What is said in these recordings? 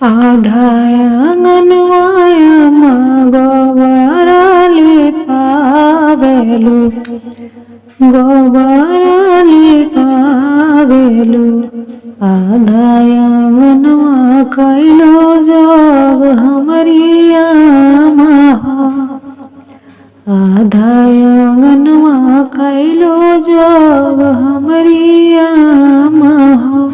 आधाया आंगनवाया गोबराली पावेलु गोबराली पावेलु आधाया आंगनवा कैलो जोग हमरिया महा आधाया आंगनवा कैलो जोग हमरिया महा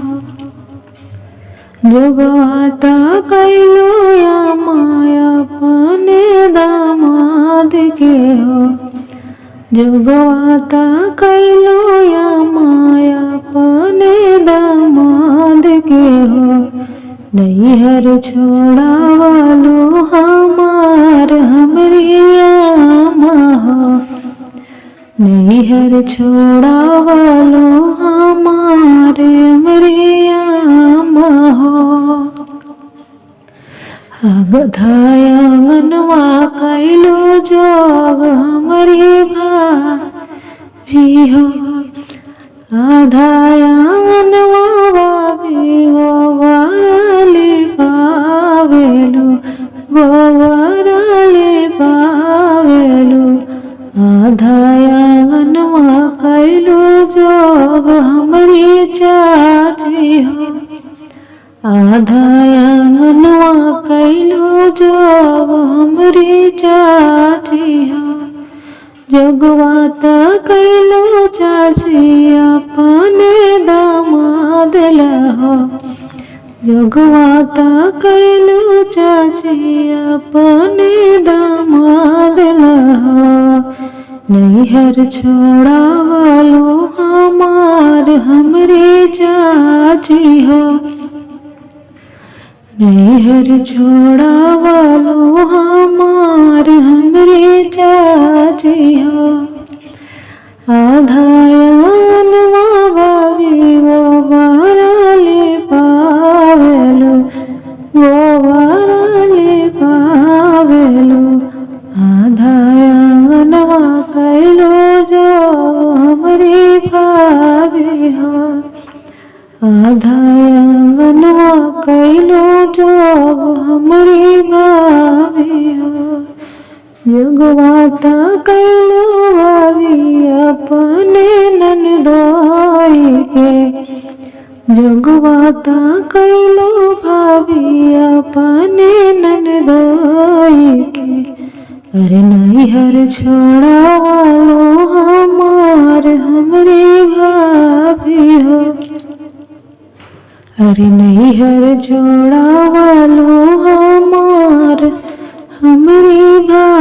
जोगवाता कैलो या माया पाने दामाद के हो जोगवाता कैलो या माया पाने दामाद के हो नैहर छोड़ा वालो हमार हमरिया महा नैहर छोड़ा वालो हमारे हमरिया महा आधाया आंगनवा कैलो जोग हमरी भाभी हो आधाया आंगनवा भाभी गोबराली पावेलु गोबराली पावेलु आधाया आंगनवा कैलो जोग हमरी चाची हो आधाया आंगनवा कैलो जोग हमरी चाची हो जोगवाता कैलो चाची अपने दामाद लहो जोगवाता कैलो चाची अपने दामाद लहो नैहर छोड़ा वालो हमार हमरे चाची हो नैहर छोड़ा वालो हमार हमरे चाची हो आधाया आंगनवा भाभी गोबराली पावेलु गोबराली पावेलु आधाया आंगनवा कैलो जोग हमरी भाभी हो आधाया आंगनवा कैलो जोग हमरी भाभी हो जोगवाता कैलो भाभी अपने ननदोई के जोगवाता कैलो भाभी अपने ननदोई के अरे नैहर छोड़ा वालो हमार हमरी भाभी हो अरे नैहर छोड़ा वालो हमार हमरी भाभी